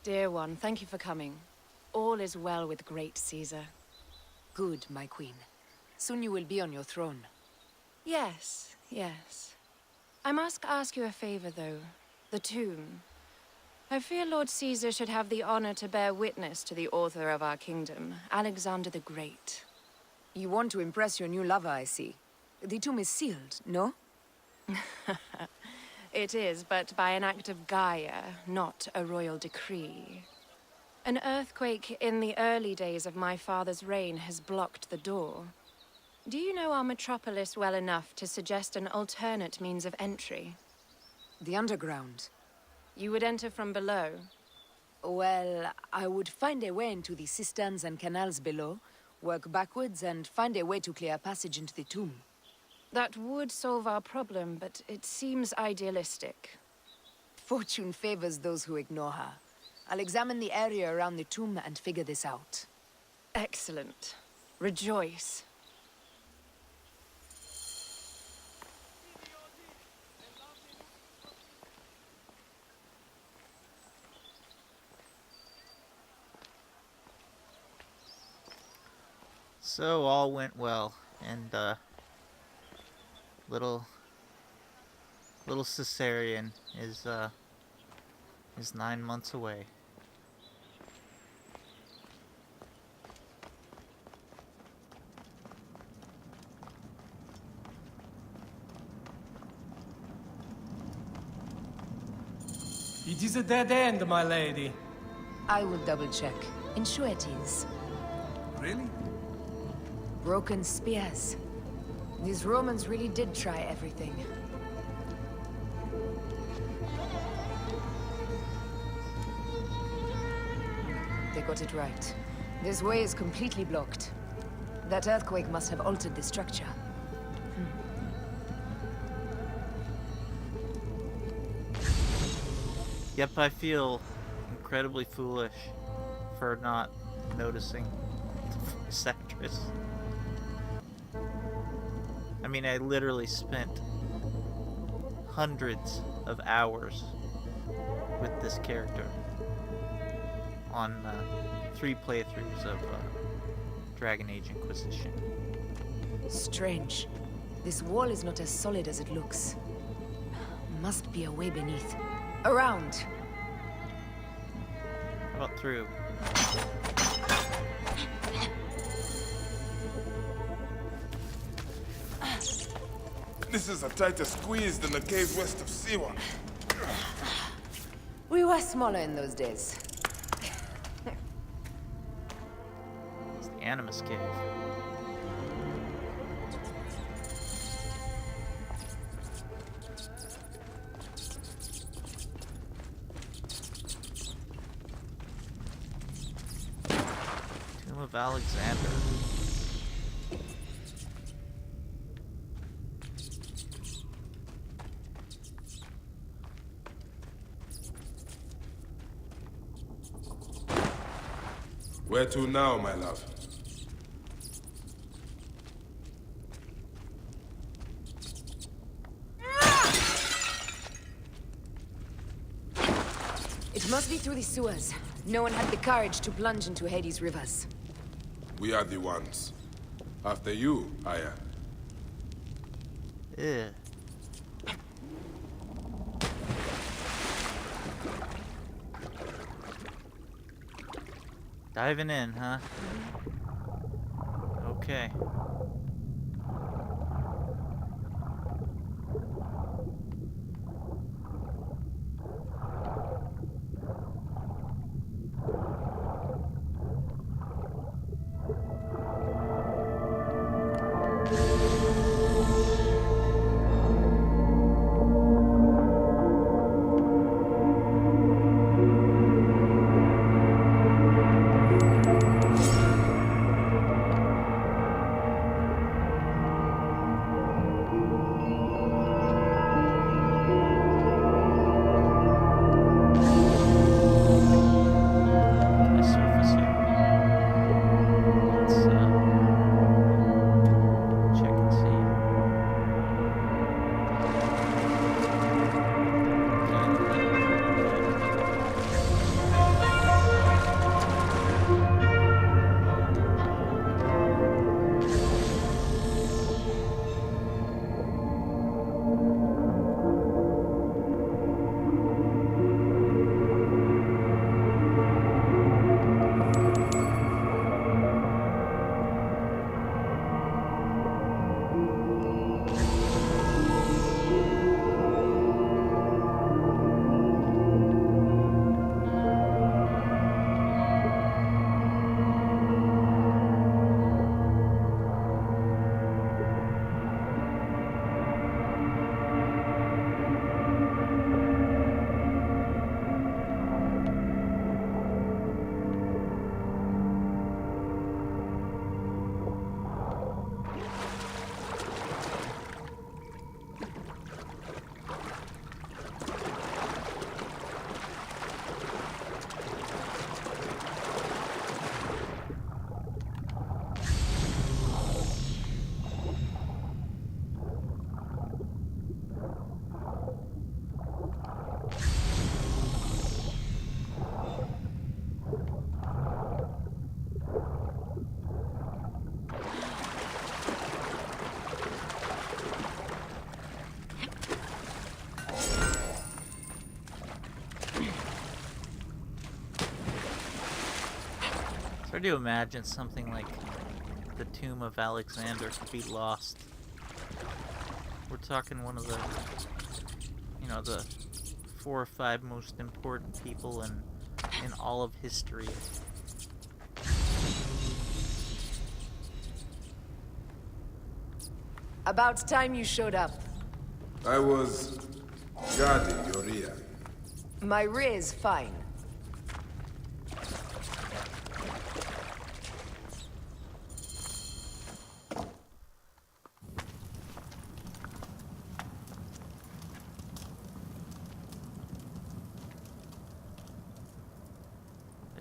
Dear one, thank you for coming. All is well with great Caesar. Good, my queen. Soon you will be on your throne. Yes, yes. I must ask you a favor, though. The tomb. I fear Lord Caesar should have the honor to bear witness to the author of our kingdom, Alexander the Great. You want to impress your new lover, I see. The tomb is sealed, no? It is, but by an act of Gaia, not a royal decree. An earthquake in the early days of my father's reign has blocked the door. Do you know our metropolis well enough to suggest an alternate means of entry? The underground. You would enter from below? Well, I would find a way into the cisterns and canals below, work backwards, and find a way to clear a passage into the tomb. That would solve our problem, but it seems idealistic. Fortune favors those who ignore her. I'll examine the area around the tomb and figure this out. Excellent. Rejoice. So all went well, and little Caesarion is 9 months away. It is a dead end, my lady. I will double check. Ensure it is. Really? Broken spears. These Romans really did try everything. They got it right. This way is completely blocked. That earthquake must have altered the structure. Yep, I feel incredibly foolish for not noticing the voice actress. I mean, I literally spent hundreds of hours with this character on 3 playthroughs of Dragon Age Inquisition. Strange. This wall is not as solid as it looks. Must be a way beneath. Around! How about through? This is a tighter squeeze than the cave west of Siwa. We were smaller in those days. It's the Animus Cave. Tomb of Alexander. Where to now, my love? It must be through the sewers. No one had the courage to plunge into Hades' rivers. We are the ones. After you, Aya. Ew. Diving in, huh? Okay. Try to imagine something like the tomb of Alexander could be lost. We're talking one of the, the 4 or 5 most important people in all of history. About time you showed up. I was guarding your rear. My rear is fine.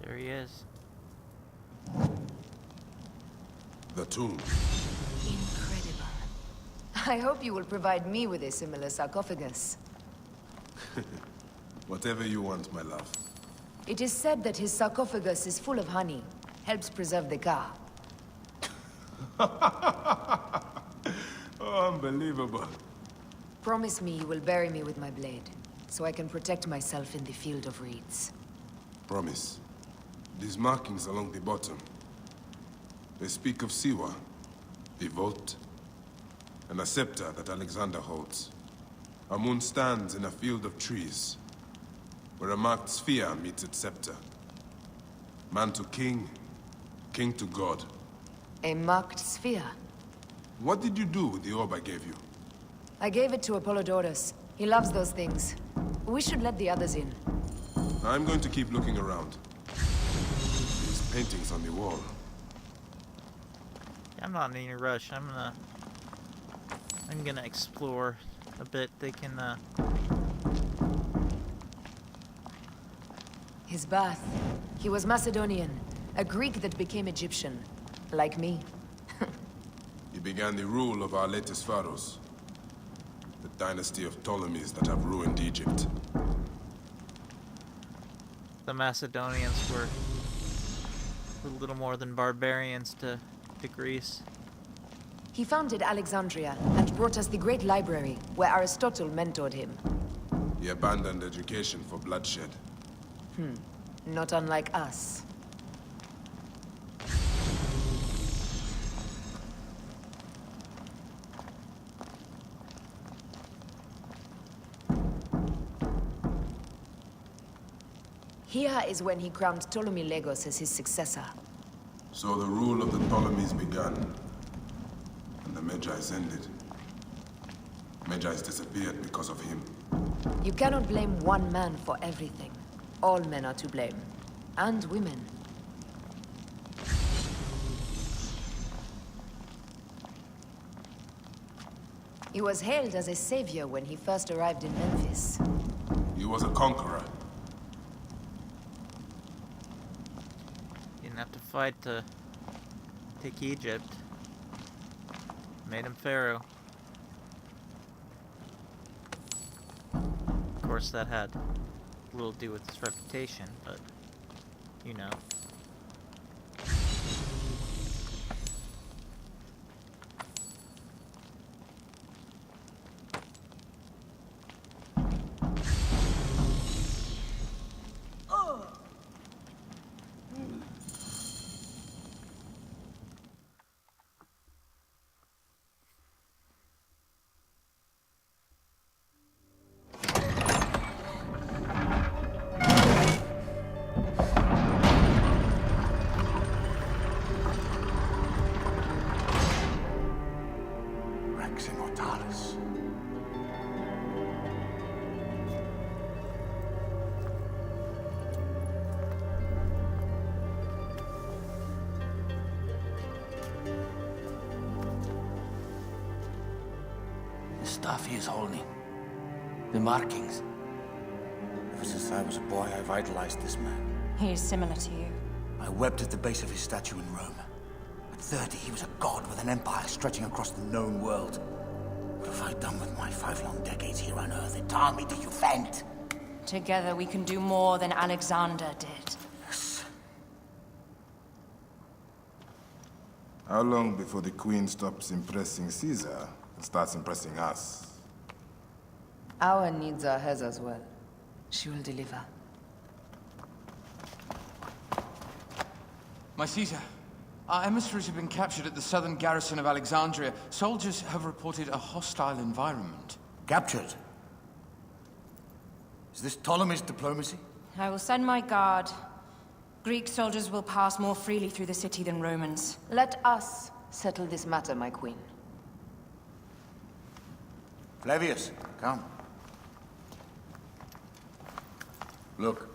There he is. The tomb. Incredible. I hope you will provide me with a similar sarcophagus. Whatever you want, my love. It is said that his sarcophagus is full of honey. Helps preserve the car. Oh, unbelievable. Promise me you will bury me with my blade, so I can protect myself in the field of reeds. Promise. These markings along the bottom. They speak of Siwa, the vault, and a scepter that Alexander holds. A moon stands in a field of trees, where a marked sphere meets its scepter. Man to king, king to god. A marked sphere. What did you do with the orb I gave you? I gave it to Apollodorus. He loves those things. We should let the others in. I'm going to keep looking around. These paintings on the wall. I'm not in any rush. I'm gonna explore a bit. They can His bath. He was Macedonian, a Greek that became Egyptian. Like me. He began the rule of our latest pharaohs. The dynasty of Ptolemies that have ruined Egypt. the Macedonians were a little more than barbarians to Greece. He founded Alexandria and brought us the great library, where Aristotle mentored him. He abandoned education for bloodshed. Not unlike us. Here is when he crowned Ptolemy Legos as his successor. So the rule of the Ptolemies began, and the Magi's ended. Magi's disappeared because of him. You cannot blame one man for everything. All men are to blame. And women. He was hailed as a savior when he first arrived in Memphis. He was a conqueror. Didn't have to fight to take Egypt. Made him pharaoh. Of course, that had little to do with his reputation, but you know. The stuff he is holding. The markings. Ever since I was a boy, I've idolized this man. He is similar to you. I wept at the base of his statue in Rome. At 30, he was a god with an empire stretching across the known world. What have I done with my 5 long decades here on Earth? Entirely me to defend. Together we can do more than Alexander did. Yes. How long before the Queen stops impressing Caesar and starts impressing us? Our needs are hers as well. She will deliver. My Caesar, our emissaries have been captured at the southern garrison of Alexandria. Soldiers have reported a hostile environment. Captured? Is this Ptolemy's diplomacy? I will send my guard. Greek soldiers will pass more freely through the city than Romans. Let us settle this matter, my queen. Flavius, come. Look.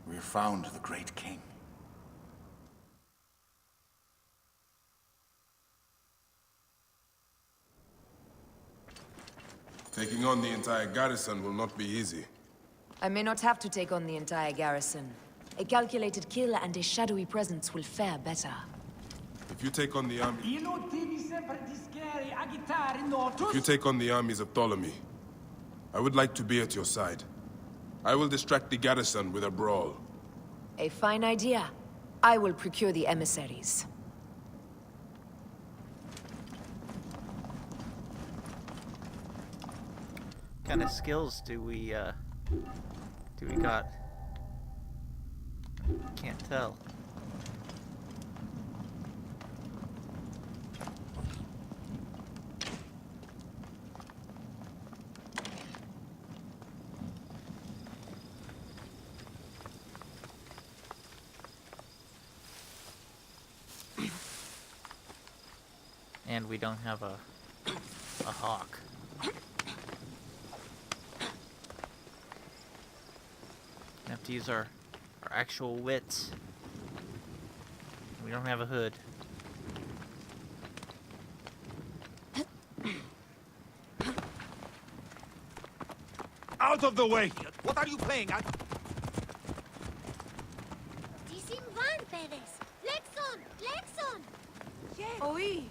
We have found the great king. Taking on the entire garrison will not be easy. I may not have to take on the entire garrison. A calculated kill and a shadowy presence will fare better. If you take on the army... If you take on the armies of Ptolemy, I would like to be at your side. I will distract the garrison with a brawl. A fine idea. I will procure the emissaries. What kind of skills do we got? Can't tell. And we don't have a hawk. We have to use our actual wits. We don't have a hood. Out of the way! What are you playing at? Oui.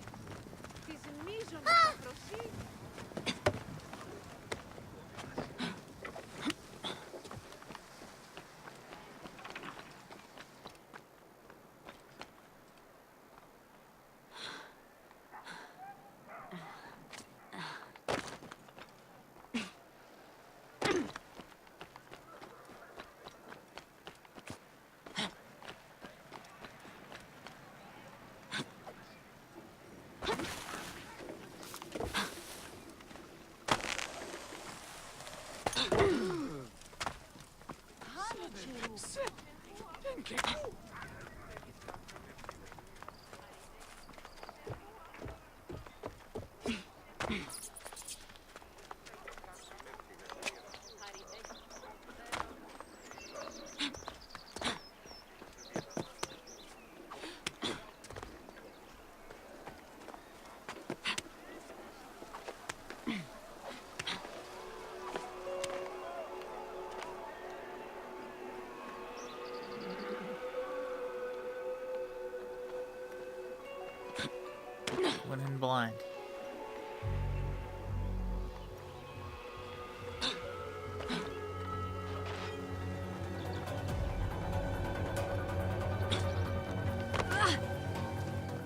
Went in blind.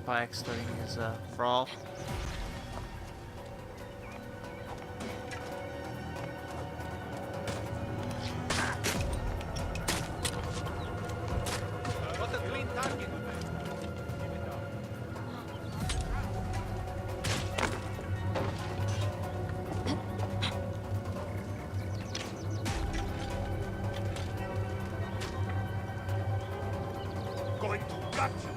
Bayek starting his brawl. What a clean target! Going to gut you!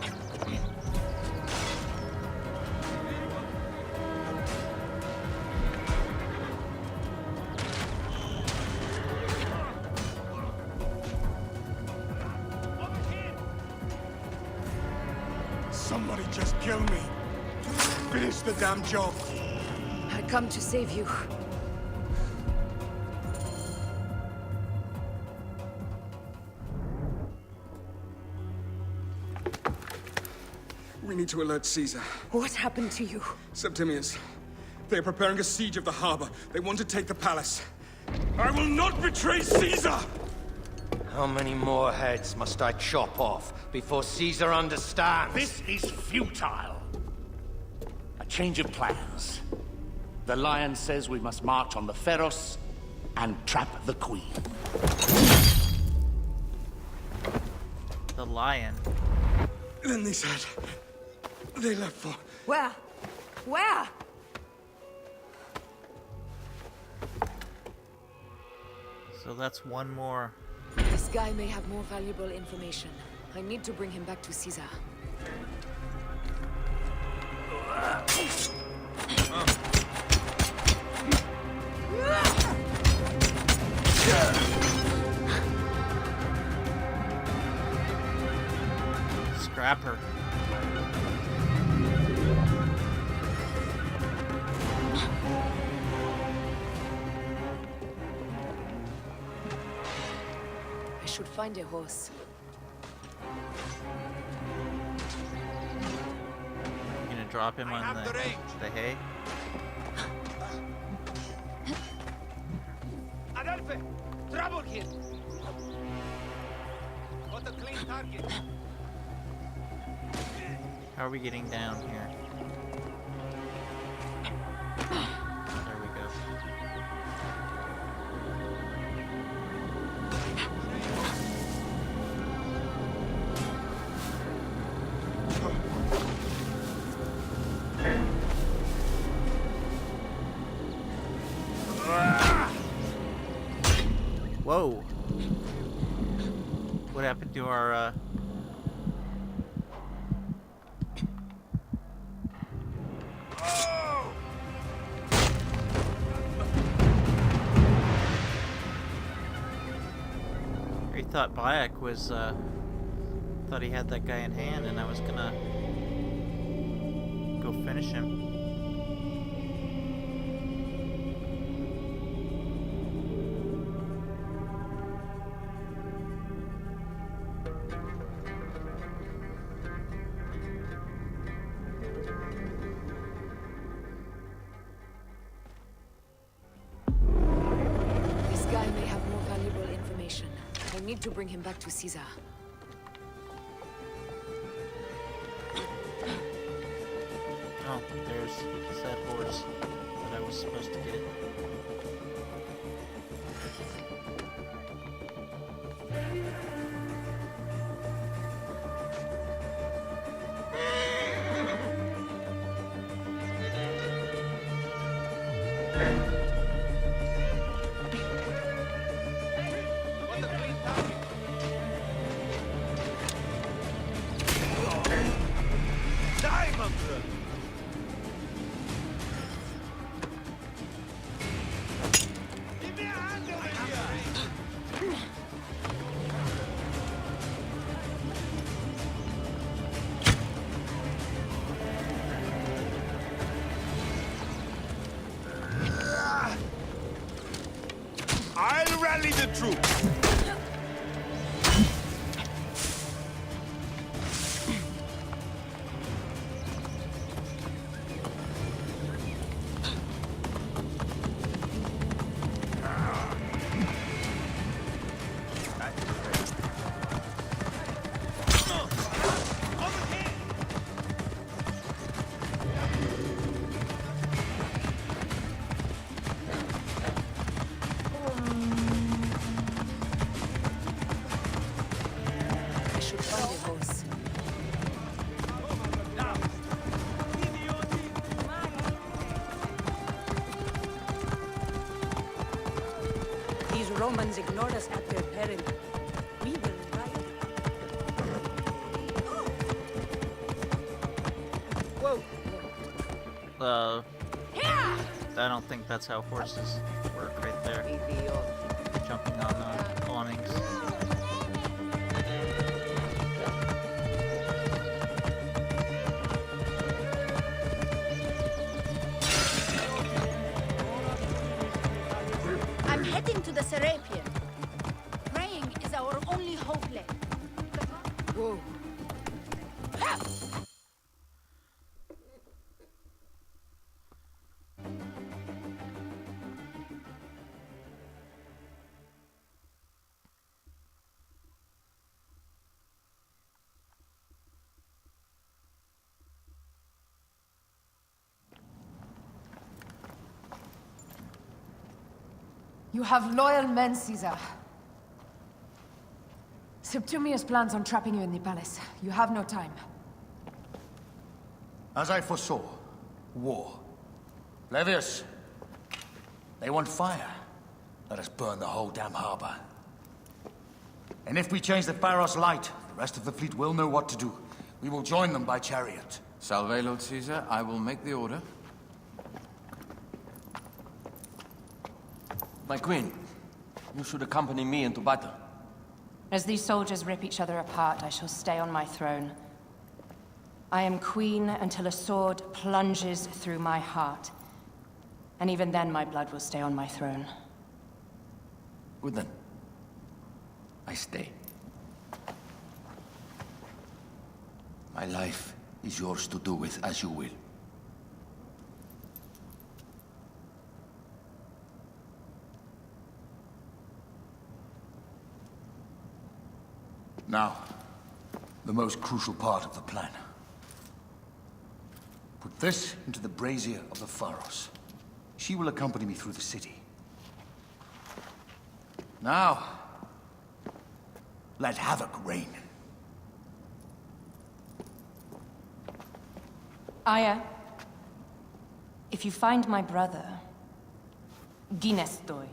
Somebody just kill me. Finish the damn job. I come to save you. We need to alert Caesar. What happened to you? Septimius. They are preparing a siege of the harbor. They want to take the palace. I will not betray Caesar! How many more heads must I chop off before Caesar understands? This is futile. A change of plans. The Lion says we must march on the Pharos and trap the Queen. The lion. Then they said... they left for... Where? Where? So that's one more. This guy may have more valuable information. I need to bring him back to Caesar. Scrapper. I should find a horse. You gonna drop him on the hay? Adolphe! Trouble here! Got a clean target. How are we getting down here? There we go. Whoa! What happened to our, I thought Bayek was, thought he had that guy in hand and I was gonna go finish him. This guy may have more valuable information. I need to bring him back to Caesar. Oh, there's that horse that I was supposed to get. I'll rally the troops. I should find a horse. These Romans ignored us at their peril. We will ride. Whoa! I don't think that's how horses work right there. Jumping on awnings. I'm heading to the Serapion. Praying is our only hope left. Whoa. You have loyal men, Caesar. Septimius plans on trapping you in the palace. You have no time. As I foresaw, war. Levius, they want fire. Let us burn the whole damn harbor. And if we change the Pharos light, the rest of the fleet will know what to do. We will join them by chariot. Salve, Lord Caesar. I will make the order. My queen, you should accompany me into battle. As these soldiers rip each other apart, I shall stay on my throne. I am queen until a sword plunges through my heart. And even then, my blood will stay on my throne. Good then. I stay. My life is yours to do with as you will. Now, the most crucial part of the plan. Put this into the brazier of the Pharos. She will accompany me through the city. Now, let havoc reign. Aya, if you find my brother, Ginestoi,